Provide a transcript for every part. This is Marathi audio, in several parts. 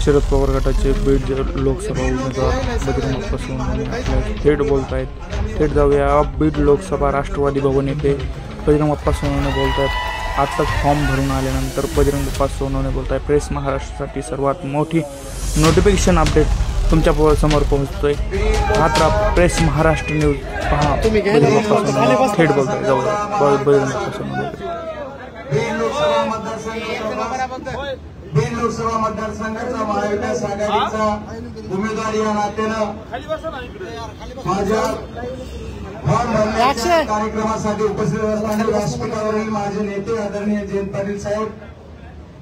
शरद पवार गटाचे बीड लोकसभा उमेदवार बजरंग अप्पा सोनवणे थेट बोलत आहेत। थेट जाऊया बीड लोकसभा राष्ट्रवादी भवन येथे बजरंग अप्पा सोनवणे बोलत आहेत। आताच फॉर्म भरून आल्यानंतर बजरंग अप्पा सोनवणे बोलत आहेत। प्रेस महाराष्ट्रासाठी सर्वात मोठी नोटिफिकेशन अपडेट तुमच्या समोर पोहोचतोय। मात्र प्रेस महाराष्ट्र न्यूज पहा। बजरंग अप्पा सोनवणे थेट बोलत आहेत। जाऊया बजरंग अप्पा सोनवणे। बीड लोकसभा मतदारसंघाचा महाविकास आघाडीचा उमेदवार या नात्यानं माझ्या फॉर्म भरण्याच्या कार्यक्रमासाठी उपस्थित असताना व्यासपीठावरील माझे नेते आदरणीय जयंत पाटील साहेब,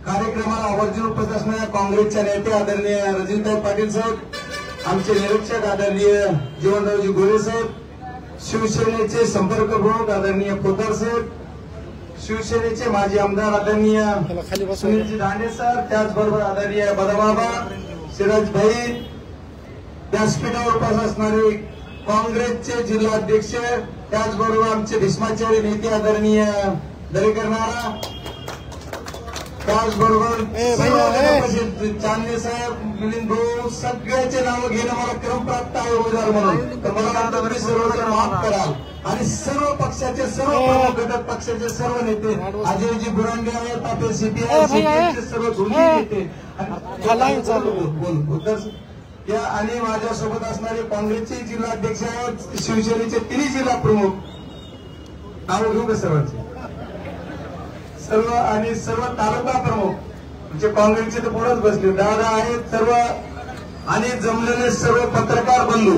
कार्यक्रमाला आवर्जून उपस्थित असणाऱ्या काँग्रेसच्या नेते आदरणीय रजनीताई पाटील साहेब, आमचे निरीक्षक आदरणीय जीवनरावजी गोरे साहेब, शिवसेनेचे संपर्क प्रमुख आदरणीय पोदार साहेब, शिवसेनेचे माजी आमदार आदरणीय सुनीलजी दांडे सर, त्याचबरोबर आदरणीय बदाबाबा सिराज भाई, व्यासपीठावर उपस्थित असणारे काँग्रेसचे जिल्हाध्यक्ष, त्याचबरोबर आमचे भीष्माचार्य नेते आदरणीय दरेकर नाना, त्याचबरोबर चांदणे साहेब, मिलिंद भाऊ, सगळ्याचे नाव घेणं मला क्रमप्राप्त आहे उमेदवार म्हणून, तर मला वाटतं तुम्ही सर्वजण माफ कराल आणि सर्व पक्षाचे सर्व प्रमुख घटक पक्षाचे सर्व नेते अजयजी बुरांडे आहेत, आपले सीपीआय सर्व दोन्ही नेते या आणि माझ्यासोबत असणारे काँग्रेसचे जिल्हाध्यक्ष आहेत, शिवसेनेचे तिन्ही जिल्हा प्रमुख, नाव घेऊ का सर्वांचे सर्व आणि सर्व तालुका प्रमुख म्हणजे काँग्रेसचे तर पुढेच बसले दादा आहेत सर्व आणि जमलेले सर्व पत्रकार बंधू,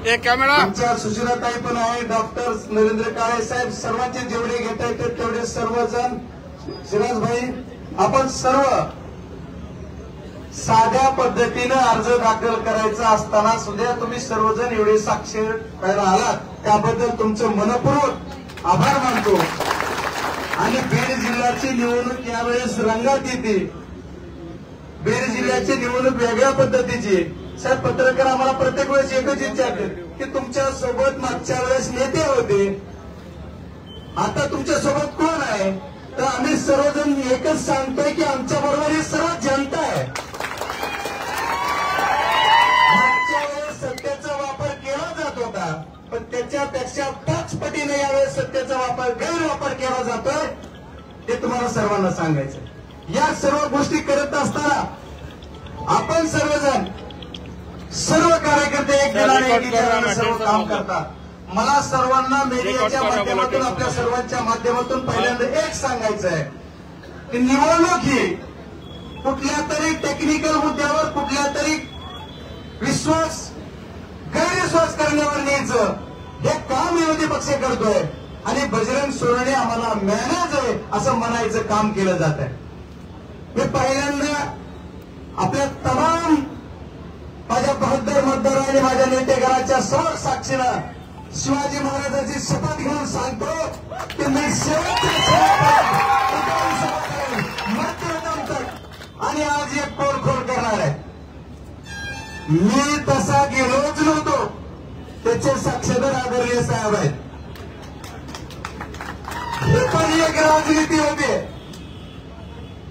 आमच्या सुशीलाताई पण आहे, डॉक्टर नरेंद्र काळे साहेब, सर्वांचे जेवढे घेता येते तेवढे सर्वजण, सिराज भाई, आपण सर्व साध्या पद्धतीने अर्ज दाखल करायचा असताना सुद्धा तुम्ही सर्वजण एवढे साक्षर करायला आलात त्याबद्दल तुमचं मनपूर्वक आभार मानतो। आणि बीड जिल्ह्याची निवडणूक यावेळेस रंगात येते। बीड जिल्ह्याची निवडणूक वेगळ्या पद्धतीची। साहेब पत्रकार आम्हाला प्रत्येक वेळेस एकच विचारतात की तुमच्या सोबत मागच्या वेळेस नेते होते, आता तुमच्या सोबत कोण आहे? तर आम्ही सर्वजण एकच सांगतोय की आमच्या बरोबर ही सर्व जनता आहे। मागच्या वेळेस सत्तेचा वापर केला जात होता, पण त्याच्यापेक्षा 5 पटीने यावेळेस सत्तेचा वापर गैरवापर केला जातोय, हे तुम्हाला सर्वांना सांगायचं। या सर्व गोष्टी करत असताना आपण सर्वजण सर्व कार्यकर्ते एक दिलाने सर्व काम करतात। मला सर्वांना मीडियाच्या माध्यमातून आपल्या सर्वांच्या माध्यमातून पहिल्यांदा एक सांगायचं आहे की निवडणूक ही कुठल्या तरी टेक्निकल मुद्द्यावर कुठल्या तरी विश्वास गैरविश्वास करण्यावर न्यायचं हे काम विरोधी पक्ष करतोय आणि बजरंग सोनवणे आम्हाला मॅनेज आहे असं म्हणायचं काम केलं जात आहे। मी पहिल्यांदा आपल्या तमाम माझ्या बहादर मतदारांनी माझ्या नेतेगणाच्या समोर साक्षीनं शिवाजी महाराजांची शपथ घेऊन सांगतो की मी आणि आज एक पोलखोल करणार आहे। मी तसा गेलोच नव्हतो, त्याचे साक्षीदार आदरणीय साहेब आहेत। हे पण एक राजनीती होते,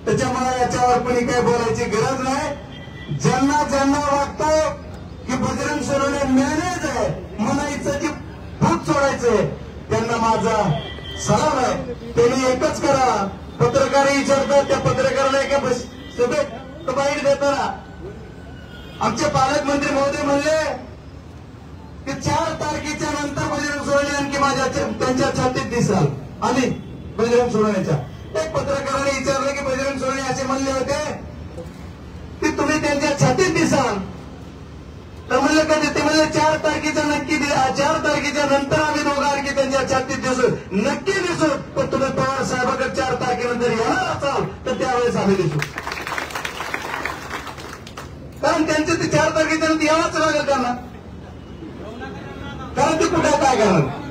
त्याच्यामुळे याच्यावर कोणी काही बोलायची गरज नाही। ज्यांना ज्यांना वाटतं की बजरंग सोनवणे मॅनेज आहे म्हणायचं की भूत सोडायचंय त्यांना माझा सलाम आहे। त्यांनी एकच करा, पत्रकार विचारतात त्या पत्रकाराला एका सभेत बाईट देताना आमचे पालकमंत्री महोदय म्हणले की 4 तारखेच्या नंतर बजरंग सोनवणे आणखी माझ्या त्यांच्या छातीत दिसाल आणि बजरंग सोनवणेच्या एक पत्रकाराने विचारलं की बजरंग सोनवणे असे म्हणले होते की तुम्ही त्यांच्या छातीत दिसाल, तर म्हणलं का ते म्हणले 4 तारखेच्या नक्की 4 तारखेच्या नंतर आम्ही दोघं आणखी त्यांच्या छातीत दिसू, नक्की दिसू, पण तुम्ही पवार साहेबांकडे 4 तारखेनंतर येणार असाल तर त्यावेळेस आम्ही दिसू, कारण त्यांचे ते 4 तारखेच्या नंतर यावंच लागेल त्यांना, कारण ते कुठे काय करणार।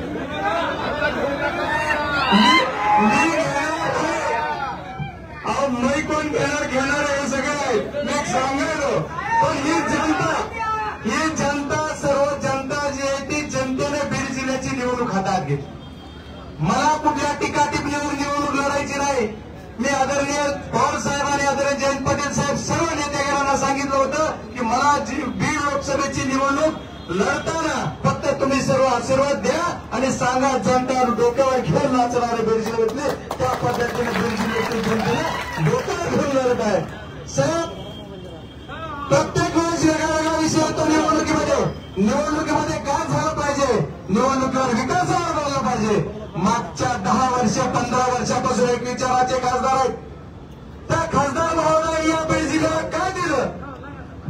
मी कोण घेणार हे सगळं मी सांगायलो, पण ही जनता सर्व जनता जी आहे ती जनतेने बीड जिल्ह्याची निवडणूक हातात घेतली। मला कुठल्या टीका टिप्पणीवर निवडणूक लढायची नाही। मी आदरणीय पवार साहेब आणि आदरणीय जयंत पाटील साहेब सर्व नेतेगणांना सांगितलं होतं मला बीड लोकसभेची निवडणूक लढताना फक्त तुम्ही सर्व आशीर्वाद द्या आणि सांगा जनता डोक्यावर घेऊन नाचणारे बीड जिल्ह्यातले त्या पद्धतीने बीड जिल्ह्यातील जनतेने डोक्यावर घेऊन लढत आहे. साहेब, प्रत्येक वेळेस वेगळा विषय होतो निवडणुकीमध्ये काय झालं पाहिजे, निवडणुकीवर विकासावर बोललं पाहिजे. मागच्या 10 वर्ष 15 वर्षापासून एक विचाराचे खासदार आहेत. त्या खासदार महोदय या बीड जिल्ह्याला काय दिलं?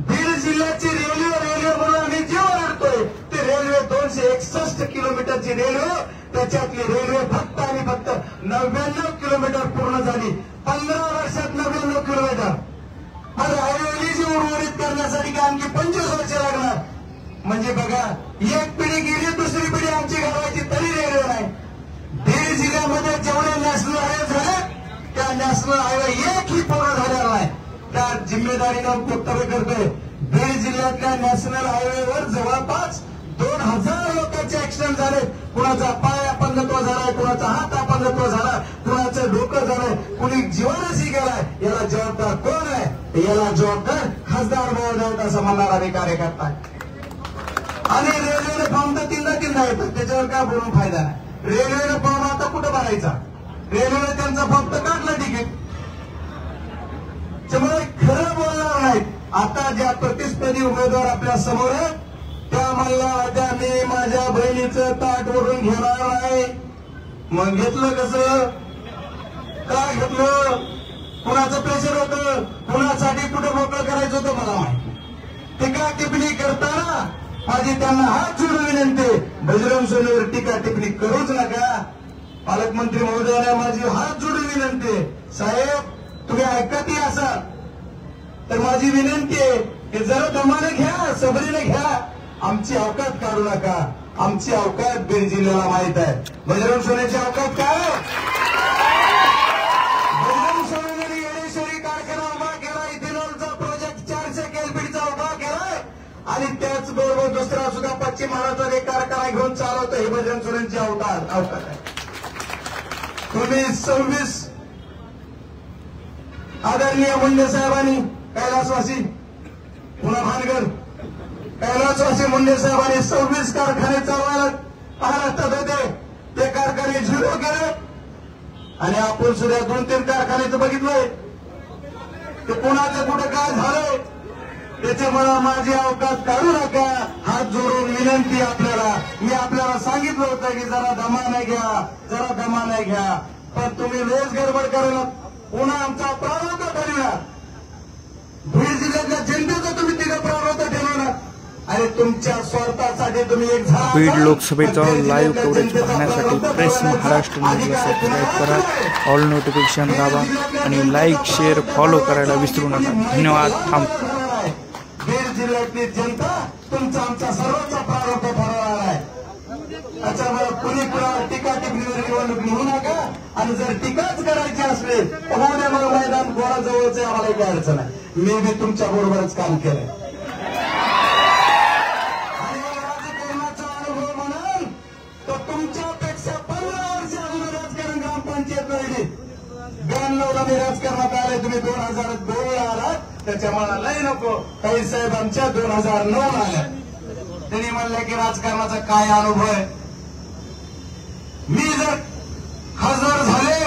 बीड जिल्ह्याची रेल्वे म्हणून आम्ही जे ओरडतोय ते रेल्वे 261 किलोमीटरची रेल्वे, त्याच्यातली रेल्वे फक्त आणि फक्त 99 किलोमीटर पूर्ण झाली. 15 वर्षात 99 किलोमीटर. मग हायवेली जी उर्वरित करण्यासाठी काय आणखी 25 वर्ष लागणार. म्हणजे बघा, एक पिढी गेली दुसरी पिढी आमची घालवायची तरी रेल्वे नाही. बीड जिल्ह्यामध्ये जेवढे नॅशनल हायवे झाले त्या नॅशनल हायवे एकही पूर्ण झालेला नाही. त्या जिम्मेदारीनं वक्तव्य करतोय. बीड जिल्ह्यातल्या नॅशनल हायवेवर जवळपास 2000 लोकांचे ऍक्सिडेंट झाले. कुणाचा पाय अपंगत्व झालाय, कुणाचा हात अपंगत्व झाला, कुणाचं डोकं झालंय, कुणी जीवनही गेलाय. याला जबाबदार कोण आहे? याला जबाबदार खासदार महोदय असं म्हणणारा आम्ही कार्यकर्ता आहे. आणि रेल्वेने फॉर्म तर तीनदा येतात, त्याच्यावर काय बोलून फायदा नाही. रेल्वेने फॉर्म आता कुठं भरायचा? रेल्वेने त्यांचा फॉर्म तर काढला तिकीट. त्यामुळे खरं बोलणार नाहीत. आता ज्या प्रतिस्पर्धी उमेदवार आपल्या समोर आहेत त्या मला मी माझ्या बहिणीचं ताट ओढून घेणार आहे. मग घेतलं कसं? काय घेतलं? कुणाचं प्रेशर होतं? कुणासाठी कुठं मोकळं करायचं होतं मला माहिती. टीका टिप्पणी करताना माझी त्यांना हात जोडून विनंती, बजरंग सोनवणे टीका टिप्पणी करूच नका. पालकमंत्री महोदयाला माझी हात जोडून विनंती. साहेब, तुम्ही ऐकतही असाल तर माझी विनंती आहे की जरा दमाने घ्या, सबरीने घ्या. आमची अवकात काढू नका. आमची अवकात बीड जिल्ह्याला माहित आहे. बजरंग सोनवणेची अवकात काय? बजरंग सोनवणे येडेश्वरी कारखाना उभा केला, इथेनॉलचा प्रोजेक्ट 400 केलपीडीचा उभा केलाय आणि त्याचबरोबर दुसरा सुद्धा पश्चिम महाराष्ट्रात एक कारखाना घेऊन चालवतो. ही बजरंग सोनवणेची अवकात आहे. तुम्ही 26 आदरणीय मुंडे साहेबांनी कैलासवासी पुन्हा भानगड कैलासवासी मुंडे साहेबांनी 26 कारखाने चालवायला महाराष्ट्रात होते. ते कारखाने 0 केले आणि आपण सुद्धा 2-3 कारखान्याचं बघितलंय. ते कोणाचं कुठं काय झालंय त्याच्यामुळे माझी अवकात काढू नका. हात जोडून विनंती आपल्याला. मी आपल्याला सांगितलं होतं की जरा दमाने घ्या, जरा दमाने घ्या. पण तुम्ही लयच गडबड करायला पुन्हा आमचा प्रारंभ ठरविला. बीड जिल्ह्यातल्या जनतेचा तुम्ही तिला प्रारंभ ठरवला आणि तुमच्या स्वार्थासाठी तुम्ही एक बीड लोकसभेचं लाईव्ह कव्हरेज पाहण्यासाठी प्रेस महाराष्ट्र न्यूजला सबस्क्राईब करा, ऑल नोटिफिकेशन दाबा आणि लाईक, शेअर, फॉलो करायला विसरू नका. धन्यवाद. बीड जिल्ह्यातली जनता तुमचा आमचा सर्वांचा प्रारंभ ठरवणार आहे. त्याच्यामुळे कुणी कुणाला टीका टिप्पणीवर निवडणूक निघू नका. आणि जर टीकाच करायची असली तर उद्या मला मैदान गोळाजवळच आम्हाला काही अडचण आहे. मी बी तुमच्या बरोबरच काम केलंय. आणि राजकारणाचा अनुभव म्हणाल तर तुमच्यापेक्षा 15 वर्ष अगोदर राजकारण ग्रामपंचायत राहिली. 92ला मी राजकारणात आले, तुम्ही 2002 आलात. त्याच्यामुळे लय नको. काही साहेब आमच्या 2009 आल्या. त्यांनी म्हणलं की राजकारणाचा काय अनुभव आहे. मी जर खासदार झाले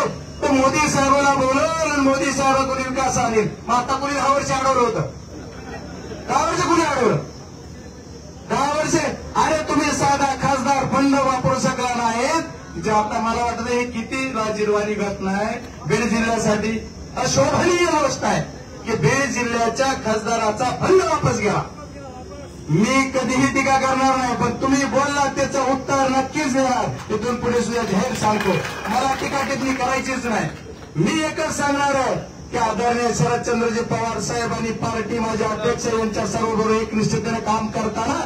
तर मोदी साहेबांना बोलवलं आणि मोदी साहेबांकडून विकास आणेल. मग आता कुणी 10 वर्ष अडवलं होतं? 10 वर्ष कुणी अडवलं? 10 वर्ष. अरे तुम्ही साधा खासदार फंड वापरू शकला नाहीत. जे आता मला वाटतं हे किती लाजिरवाणी घटना आहे. बीड जिल्ह्यासाठी अशोभनीय गोष्ट आहे की बीड जिल्ह्याच्या खासदाराचा फंड वापस घ्या. मी कधीही टीका करणार नाही, पण तुम्ही बोलला त्याचं उत्तर नक्कीच देणार. इथून पुढे सुद्धा जाहीर सांगतो, मला टीका टिप्पणी करायचीच नाही. मी एकच सांगणार आहे की आदरणीय शरदचंद्रजी पवार साहेब आणि पार्टी माझ्या अध्यक्ष यांच्या सर्वबरोबर एकनिष्ठतेने काम करताना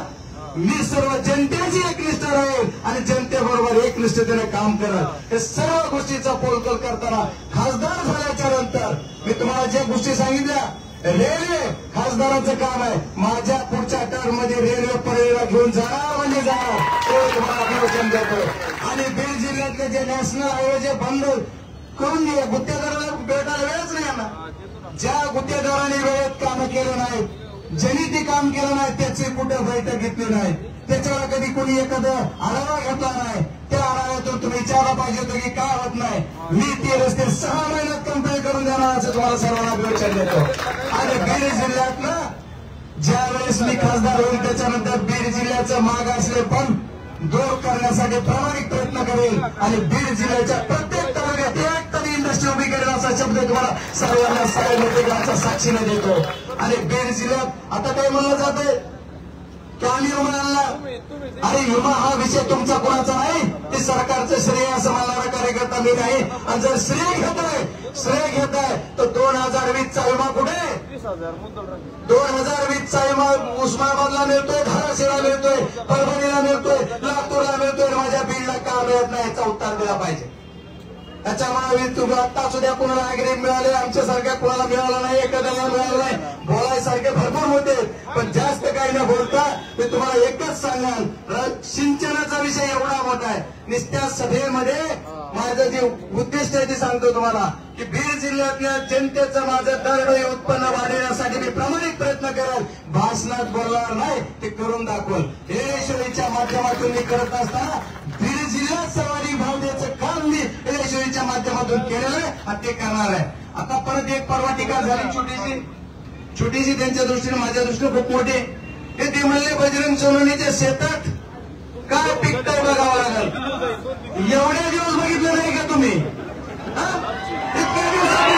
मी सर्व जनतेची एकनिष्ठ राहील आणि जनतेबरोबर एकनिष्ठतेने काम करत. हे सर्व गोष्टीचा पोलकल करताना खासदार झाल्याच्या नंतर मी तुम्हाला ज्या गोष्टी सांगितल्या, रेल्वे खासदाराचं काम आहे. माझ्या पुढच्या टर्म मध्ये रेल्वे परेला घेऊन जाणार म्हणजे जाणार, ते तुम्हाला आश्वासन देतो. आणि बीड जिल्ह्यातले जे नॅशनल हायवे जे बंद करून घे, गुत्तेदाराला भेटायला वेळच नाही यांना. ज्या गुत्तेदारांनी वेळेत कामं केलं नाहीत ज्यांनी ते काम केलं नाही त्याचे कुठं बैठक घेतली नाही, त्याच्यावर कधी कोणी एखादं आढावा घेतला नाही, त्या आढाव्यातून तुम्ही विचारला पाहिजे होतं की का होत नाही. मी ते रस्ते 6 महिन्यात कंप्लीट करून देणार असं तुम्हाला सर्वांना विचार देतो. आणि बीड जिल्ह्यातलं ज्या वेळेस मी खासदार होईल त्याच्यानंतर बीड जिल्ह्याचं मागासले पण दूर करण्यासाठी प्रामाणिक प्रयत्न करेल आणि बीड जिल्ह्याच्या प्रत्येक तालुक्यात एक तरी इंडस्ट्री उभी करेल असा शब्द तुम्हाला सर्वांना सगळ्या नेतेकरांच्या साक्षीने देतो. आणि बीड जिल्ह्यात आता काय म्हणलं जाते की आम्ही रुग्णांना, अरे विमा हा विषय तुमचा कोणाचा नाही, ते सरकारचं श्रेय असं म्हणणारा कार्यकर्ता मी नाही. आणि जर श्रेय घेत आहे तर 2020चा विमा कुठे, 2020चा विमा उस्मानाबादला मिळतोय, धाराशिवला मिळतोय, परभणीला मिळतोय, लातूरला मिळतोय, माझ्या बीडला का मिळत नाही याचा उत्तर दिला पाहिजे. त्याच्यामुळे तुम्ही आता सुद्धा कुणाला अग्री मिळाले, आमच्यासारख्या कुणाला मिळाला नाही, एखाद्याला मिळालं नाही. बोलायसारखे भरपूर होते पण जास्त काही न बोलता मी तुम्हाला एकच सांगाल, सिंचनाचा विषय एवढा मोठा आहे. नुसत्या सभेमध्ये माझं जे उद्दिष्ट आहे ते सांगतो तुम्हाला की बीड जिल्ह्यातल्या जनतेचं माझं दरडोई उत्पन्न वाढवण्यासाठी मी प्रामाणिक प्रयत्न करेल. भाषणात बोलणार नाही, ते करून दाखवल. इलेक्शनच्या माध्यमातून मी करत असताना बीड जिल्ह्यात सर्वाधिक भाव द्यायचं काम मी इलेक्शनच्या माध्यमातून केलेलं आहे आणि ते करणार आहे. आता परत एक परवा टीका झाली छोटीशी त्यांच्या दृष्टीने, माझ्या दृष्टीने खूप मोठी. ते म्हणले बजरंग सोनवणेच्या शेतात काय पिकतंय बघावं लागेल. एवढे दिवस बघितलं नाही का तुम्ही? इतक्या दिवसात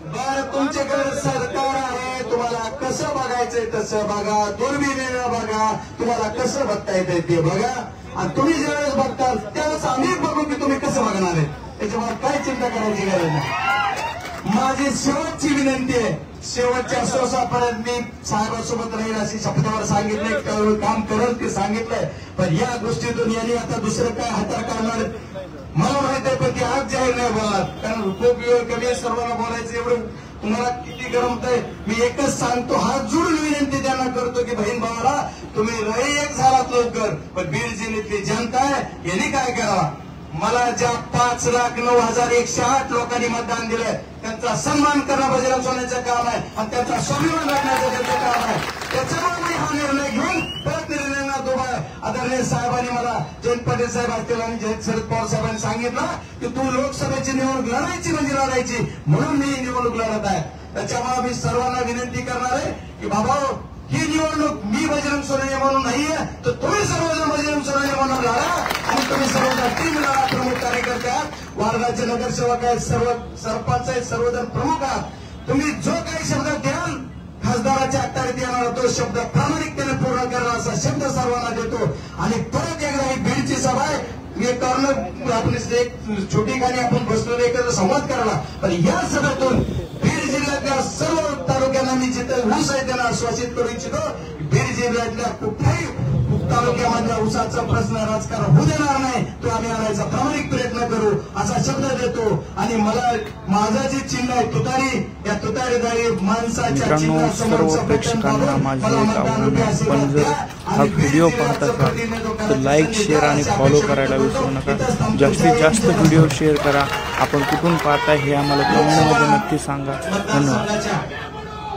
बरं तुमच्याकडे सरकार आहे, तुम्हाला कसं बघायचंय तसं बघा, दुर्बिणीनं बघा, तुम्हाला कसं बघता येतंय ते बघा. आणि तुम्ही ज्यावेळेस बघताल त्यावेळेस आम्ही बघू की तुम्ही कसं बघणार आहे. त्याच्यामुळे काय चिंता करायची गरज नाही. माझी शेवटची विनंती आहे, शेवटच्या श्वासापर्यंत मी साहेबांसोबत राहील अशी शपथावर सांगितलंय, काम करेल ते सांगितलंय. पण या गोष्टीतून यांनी आता दुसरं काय हातार काढणार मला माहित आहे, पण ते आज जाहीर नाही बोलणार, कारण खूप वेळ कमी आहे सर्वांना बोलायचं. एवढं तुम्हाला किती गरमत आहे. मी एकच सांगतो, हात जोडून विनंती त्यांना करतो की बहीण भावाला तुम्ही लई एक झालात लवकर, पण बीड जिल्ह्यातली जनता आहे यांनी काय करावा. मला ज्या 5,09,108 लोकांनी मतदान दिलंय त्यांचा सन्मान करणं बजरंग सोनवणेचं काम आहे आणि त्यांचा स्वाभिमान राखण्याचं त्यांचं काम आहे. त्याच्यामुळे मी हा निर्णय घेऊन परत निर्णयात उभा आहे. आदरणीय साहेबांनी मला, जयंत पाटील साहेब असतील आणि शरद पवार साहेबांनी सांगितलं की तू लोकसभेची निवडणूक लढायची म्हणजे लढायची, म्हणून मी निवडणूक लढत आहे. त्याच्यामुळे मी सर्वांना विनंती करणार आहे की बाबा ही निवडणूक मी बजरंग सोनवणे म्हणून नाहीये, तर तुम्ही सर्वजण बजरंग सोनवणे म्हणून लढा. आणि तुम्ही सर्वजण टीम लढा. प्रमुख कार्यकर्ते आहात, वार्डाचे नगरसेवक आहेत, सर्व सरपंच आहेत, सर्वजण प्रमुख आहात. तुम्ही जो काही शब्द द्याल खासदाराच्या अखत्यारीत येणारा तो शब्द प्रामाणिकतेने पूर्ण करणार असा शब्द सर्वांना देतो. आणि परत एकदा ही बीडची सभा आहे, एक कॉर्नर आपण एक छोटी खाणी आपण बसलो एकत्र संवाद करायला, पण या सभेतून बीड जिल्ह्यातल्या सर्व तालुक्यांना मी जिथे ऊस आहे त्यांना आश्वासित करू इच्छितो. बीड जिल्ह्यातल्या कुठल्याही तालुक्यामधल्या ऊसाचा प्रश्न राजकारण होऊ देणार नाही, तो आम्ही आणायचा प्रामाणिक प्रयत्न करू असा शब्द देतो. आणि मला माझं जे चिन्ह आहे तुतारी, या तुतारीदारी माणसाच्या सर्व प्रेक्षकांना माझे एक आव्हान आहे, पण जर हा व्हिडिओ पाहत असाल तर लाईक, शेअर आणि फॉलो करायला विसरू नका. जास्तीत जास्त व्हिडिओ शेअर करा. आपण कुठून पाहताय हे आम्हाला कमेंटमध्ये नक्की सांगा. धन्यवाद.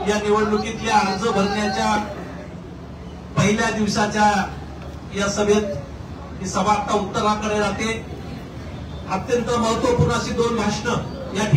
या निवडणुकीतल्या अर्ज भरण्याच्या पहिल्या दिवसाच्या या सभेत ही सभा आता उत्तराकडे राहते. अत्यंत महत्वपूर्ण अशी 2 भाषणं